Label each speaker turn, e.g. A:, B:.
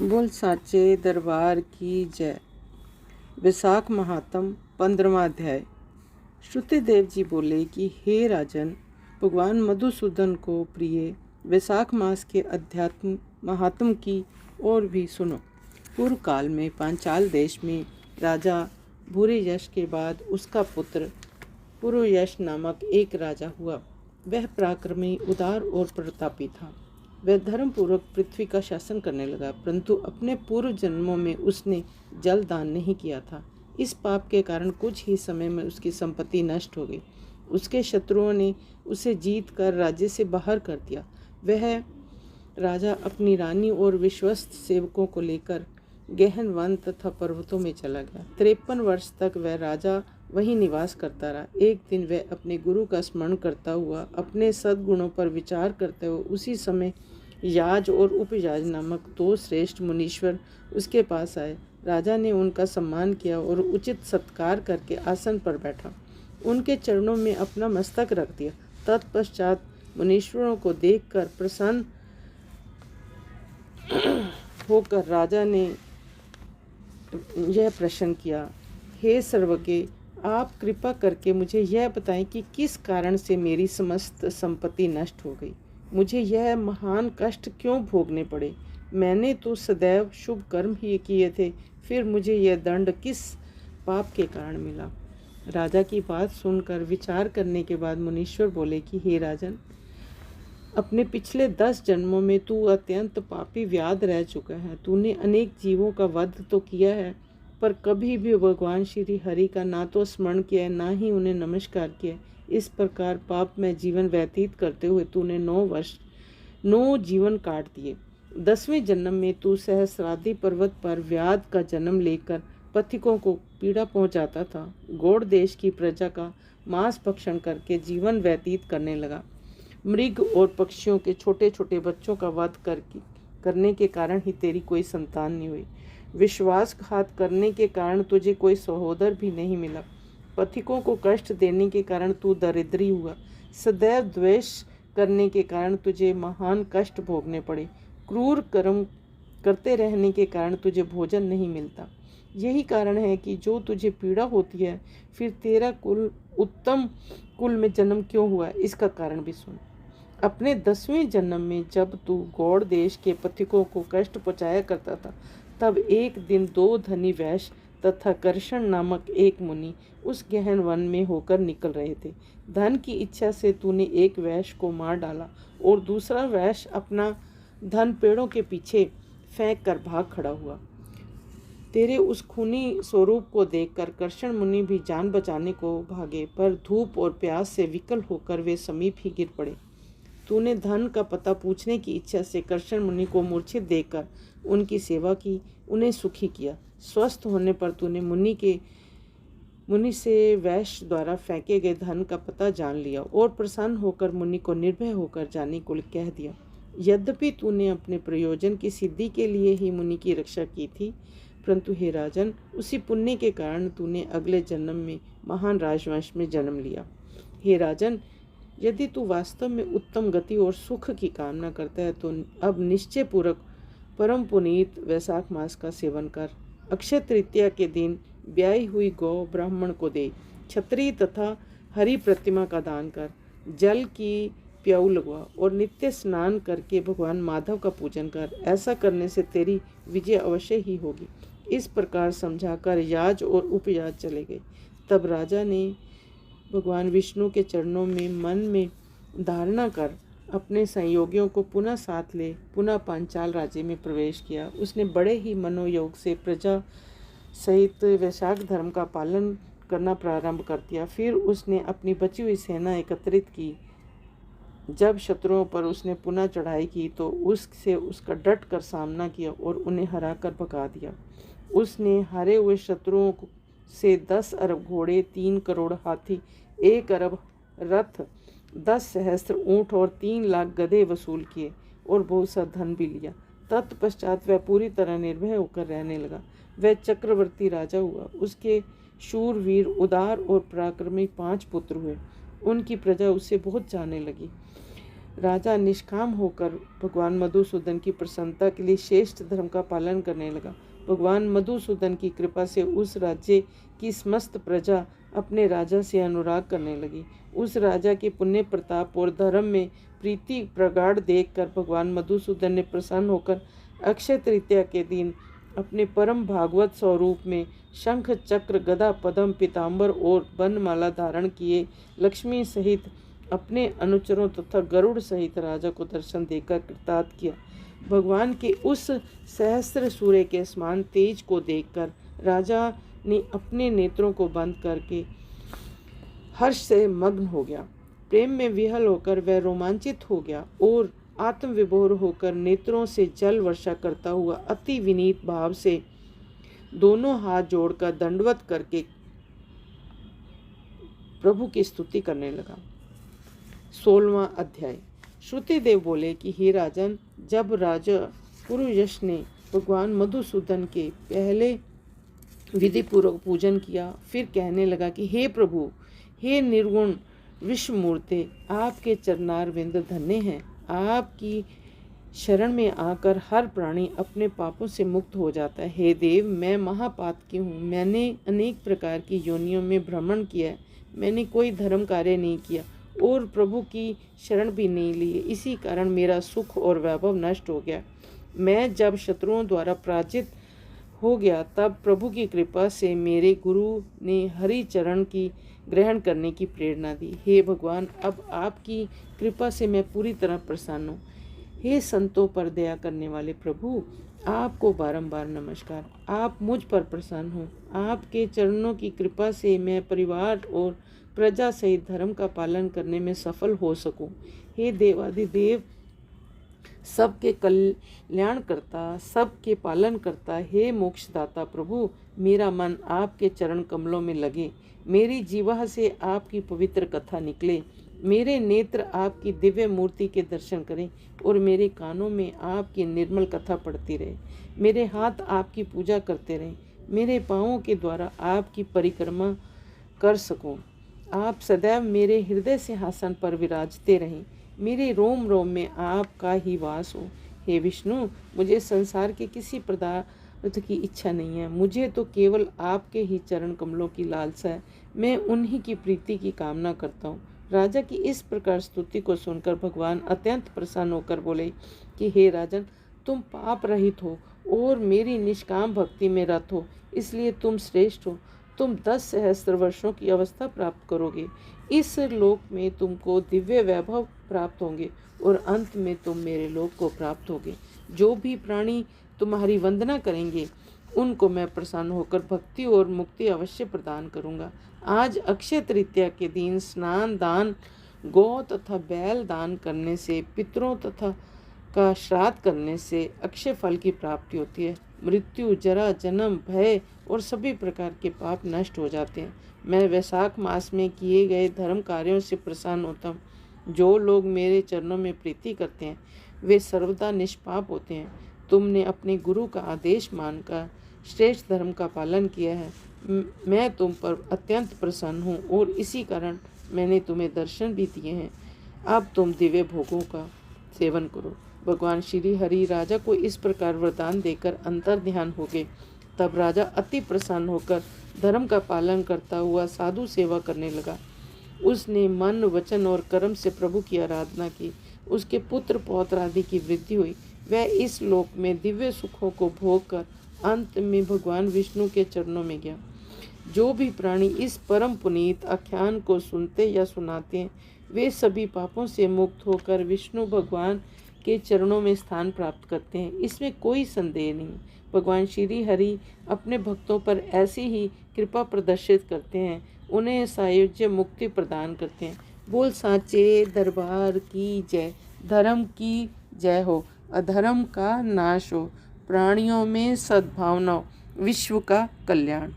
A: बोल साचे दरबार की जय। विशाख महात्म 15वां अध्याय। श्रुतिदेव जी बोले कि हे राजन, भगवान मधुसूदन को प्रिय विशाख मास के अध्यात्म महात्म की ओर भी सुनो। पूर्व काल में पांचाल देश में राजा भूरियश के बाद उसका पुत्र पुरुयश नामक एक राजा हुआ। वह पराक्रमी, उदार और प्रतापी था। वह धर्मपूर्वक पृथ्वी का शासन करने लगा, परंतु अपने पूर्व जन्मों में उसने जल दान नहीं किया था। इस पाप के कारण कुछ ही समय में उसकी संपत्ति नष्ट हो गई। उसके शत्रुओं ने उसे जीत कर राज्य से बाहर कर दिया। वह राजा अपनी रानी और विश्वस्त सेवकों को लेकर गहन वन तथा पर्वतों में चला गया। 53 वर्ष तक वह राजा वहीं निवास करता रहा। एक दिन वह अपने गुरु का स्मरण करता हुआ, अपने सद्गुणों पर विचार करते हुए उसी समय याज और उपयाज नामक 2 श्रेष्ठ मुनीश्वर उसके पास आए। राजा ने उनका सम्मान किया और उचित सत्कार करके आसन पर बैठा, उनके चरणों में अपना मस्तक रख दिया। तत्पश्चात मुनीश्वरों को देखकर प्रसन्न होकर राजा ने यह प्रश्न किया, हे सर्वज्ञ, आप कृपा करके मुझे यह बताएं कि किस कारण से मेरी समस्त संपत्ति नष्ट हो गई। मुझे यह महान कष्ट क्यों भोगने पड़े। मैंने तो सदैव शुभ कर्म ही किए थे, फिर मुझे यह दंड किस पाप के कारण मिला। राजा की बात सुनकर विचार करने के बाद मुनीश्वर बोले कि हे राजन, अपने पिछले 10 जन्मों में तू अत्यंत पापी व्याध रह चुका है। तूने अनेक जीवों का वध तो किया है, पर कभी भी भगवान श्री हरि का ना तो स्मरण किया, ना ही उन्हें नमस्कार किया। इस प्रकार पाप में जीवन व्यतीत करते हुए तूने 9 जीवन काट दिए। 10वें जन्म में तू सहस्रादि पर्वत पर व्याध का जन्म लेकर पथिकों को पीड़ा पहुंचाता था। गौड़ देश की प्रजा का मांस भक्षण करके जीवन व्यतीत करने लगा। मृग और पक्षियों के छोटे छोटे बच्चों का वध करने के कारण ही तेरी कोई संतान नहीं हुई। विश्वासघात करने के कारण तुझे कोई सहोदर भी नहीं मिला। पथिकों को कष्ट देने के कारण तू दरिद्री हुआ। सदैव द्वेष करने के कारण तुझे महान कष्ट भोगने पड़े। क्रूर कर्म करते रहने के कारण तुझे भोजन नहीं मिलता। यही कारण है कि जो तुझे पीड़ा होती है। फिर तेरा कुल उत्तम कुल में जन्म क्यों हुआ, इसका कारण भी सुन। अपने 10वें जन्म में जब तू गौड़ देश के पथिकों को कष्ट पहुँचाया करता था, तब एक दिन 2 धनी वैश्य तथा कर्षण नामक एक मुनि उस गहन वन में होकर निकल रहे थे। धन की इच्छा से तूने एक वैश्य को मार डाला और दूसरा वैश्य अपना धन पेड़ों के पीछे फेंक कर भाग खड़ा हुआ। तेरे उस खूनी स्वरूप को देखकर कर्षण मुनि भी जान बचाने को भागे, पर धूप और प्यास से विकल होकर वे समीप ही गिर पड़े। तूने धन का पता पूछने की इच्छा से कर्षण मुनि को मूर्छित देखकर उनकी सेवा की, उन्हें सुखी किया। स्वस्थ होने पर तूने मुनि से वैश्य द्वारा फेंके गए धन का पता जान लिया और प्रसन्न होकर मुनि को निर्भय होकर जाने को कह दिया। यद्यपि तूने अपने प्रयोजन की सिद्धि के लिए ही मुनि की रक्षा की थी, परंतु हे राजन, उसी पुण्य के कारण तूने अगले जन्म में महान राजवंश में जन्म लिया। हे राजन, यदि तू वास्तव में उत्तम गति और सुख की कामना करता है तो अब निश्चय पूर्वक परम पुनीत वैशाख मास का सेवन कर। अक्षय तृतीया के दिन ब्याही हुई गौ ब्राह्मण को दे। छत्री तथा हरि प्रतिमा का दान कर। जल की प्याऊ लगवा और नित्य स्नान करके भगवान माधव का पूजन कर। ऐसा करने से तेरी विजय अवश्य ही होगी। इस प्रकार समझाकर याज और उपयाज चले गए। तब राजा ने भगवान विष्णु के चरणों में मन में धारणा कर अपने संयोगियों को पुनः साथ ले पुनः पांचाल राज्य में प्रवेश किया। उसने बड़े ही मनोयोग से प्रजा सहित वैशाख धर्म का पालन करना प्रारंभ कर दिया। फिर उसने अपनी बची हुई सेना एकत्रित की। जब शत्रुओं पर उसने पुनः चढ़ाई की तो उससे उसका डट कर सामना किया और उन्हें हराकर भगा दिया। उसने हारे हुए शत्रुओं से 10 अरब घोड़े, 3 करोड़ हाथी, 1 अरब रथ, 10 सहस्त्र ऊँट और 3 लाख गधे वसूल किए और बहुत सा धन भी लिया। तत्पश्चात वह पूरी तरह निर्भय होकर रहने लगा। वह चक्रवर्ती राजा हुआ। उसके शूरवीर, उदार और पराक्रमी 5 पुत्र हुए। उनकी प्रजा उससे बहुत चाहने लगी। राजा निष्काम होकर भगवान मधुसूदन की प्रसन्नता के लिए श्रेष्ठ धर्म का पालन करने लगा। भगवान मधुसूदन की कृपा से उस राज्य की समस्त प्रजा अपने राजा से अनुराग करने लगी। उस राजा के पुण्य प्रताप और धर्म में प्रीति प्रगाढ़ देखकर भगवान मधुसूदन ने प्रसन्न होकर अक्षय तृतीया के दिन अपने परम भागवत स्वरूप में शंख चक्र गदा पद्म पीताम्बर और बनमाला धारण किए लक्ष्मी सहित अपने अनुचरों तथा गरुड़ सहित राजा को दर्शन देकर कृतार्थ किया। भगवान के उस सहस्त्र सूर्य के समान तेज को देखकर राजा ने अपने नेत्रों को बंद करके हर्ष से मग्न हो गया। प्रेम में विहल होकर वह रोमांचित हो गया और आत्मविभोर होकर नेत्रों से जल वर्षा करता हुआ अति विनीत भाव से दोनों हाथ जोड़कर दंडवत करके प्रभु की स्तुति करने लगा। 16वां अध्याय। श्रुतिदेव बोले कि हे राजन, जब राजा पुरुयश ने भगवान मधुसूदन के पहले विधि पूर्वक पूजन किया, फिर कहने लगा कि हे प्रभु, हे निर्गुण विश्वमूर्ते, आपके चरणारविंद धन्य हैं। आपकी शरण में आकर हर प्राणी अपने पापों से मुक्त हो जाता है। हे देव, मैं महापातकी हूँ। मैंने अनेक प्रकार की योनियों में भ्रमण किया है। मैंने कोई धर्म कार्य नहीं किया और प्रभु की शरण भी नहीं ली। इसी कारण मेरा सुख और वैभव नष्ट हो गया। मैं जब शत्रुओं द्वारा पराजित हो गया, तब प्रभु की कृपा से मेरे गुरु ने हरि चरण की ग्रहण करने की प्रेरणा दी। हे भगवान, अब आपकी कृपा से मैं पूरी तरह प्रसन्न हूँ। हे संतों पर दया करने वाले प्रभु, आपको बारंबार नमस्कार। आप मुझ पर प्रसन्न हो। आपके चरणों की कृपा से मैं परिवार और प्रजा सहित धर्म का पालन करने में सफल हो सकूं। हे देवादिदेव, सबके कल्याण करता, सबके पालन करता, हे मोक्षदाता प्रभु, मेरा मन आपके चरण कमलों में लगे। मेरी जीवा से आपकी पवित्र कथा निकले। मेरे नेत्र आपकी दिव्य मूर्ति के दर्शन करें और मेरे कानों में आपकी निर्मल कथा पढ़ती रहे। मेरे हाथ आपकी पूजा करते रहें। मेरे पाँवों के द्वारा आपकी परिक्रमा कर सकूं। आप सदैव मेरे हृदय सिंहासन पर विराजते रहें। मेरे रोम रोम में आपका ही वास हो। हे विष्णु, मुझे संसार के किसी पदार्थ की इच्छा नहीं है। मुझे तो केवल आपके ही चरण कमलों की लालसा है। मैं उन्हीं की प्रीति की कामना करता हूँ। राजा की इस प्रकार स्तुति को सुनकर भगवान अत्यंत प्रसन्न होकर बोले कि हे राजन, तुम पाप रहित हो और मेरी निष्काम भक्ति में रत हो, इसलिए तुम श्रेष्ठ हो। तुम 10 सहस्त्र वर्षों की अवस्था प्राप्त करोगे। इस लोक में तुमको दिव्य वैभव प्राप्त होंगे और अंत में तुम मेरे लोक को प्राप्त होगे। जो भी प्राणी तुम्हारी वंदना करेंगे, उनको मैं प्रसन्न होकर भक्ति और मुक्ति अवश्य प्रदान करूंगा। आज अक्षय तृतीया के दिन स्नान दान, गौ तथा बैल दान करने से, पितरों तथा का श्राद्ध करने से अक्षय फल की प्राप्ति होती है। मृत्यु, जरा, जन्म, भय और सभी प्रकार के पाप नष्ट हो जाते हैं। मैं वैशाख मास में किए गए धर्म कार्यों से प्रसन्न होता हूँ। जो लोग मेरे चरणों में प्रीति करते हैं, वे सर्वदा निष्पाप होते हैं। तुमने अपने गुरु का आदेश मानकर श्रेष्ठ धर्म का पालन किया है। मैं तुम पर अत्यंत प्रसन्न हूँ और इसी कारण मैंने तुम्हें दर्शन भी दिए हैं। अब तुम दिव्य भोगों का सेवन करो। भगवान श्री हरि राजा को इस प्रकार वरदान देकर अंतर ध्यान हो गए। तब राजा अति प्रसन्न होकर धर्म का पालन करता हुआ साधु सेवा करने लगा। उसने मन, वचन और कर्म से प्रभु की आराधना की। उसके पुत्र पौत्र आदि की वृद्धि हुई। वह इस लोक में दिव्य सुखों को भोग कर अंत में भगवान विष्णु के चरणों में गया। जो भी प्राणी इस परम पुनीत आख्यान को सुनते या सुनाते हैं, वे सभी पापों से मुक्त होकर विष्णु भगवान के चरणों में स्थान प्राप्त करते हैं। इसमें कोई संदेह नहीं। भगवान श्री हरि अपने भक्तों पर ऐसी ही कृपा प्रदर्शित करते हैं, उन्हें सायुज्य मुक्ति प्रदान करते हैं। बोल साचे दरबार की जय। धर्म की जय हो, अधर्म का नाश हो, प्राणियों में सद्भावना हो, विश्व का कल्याण।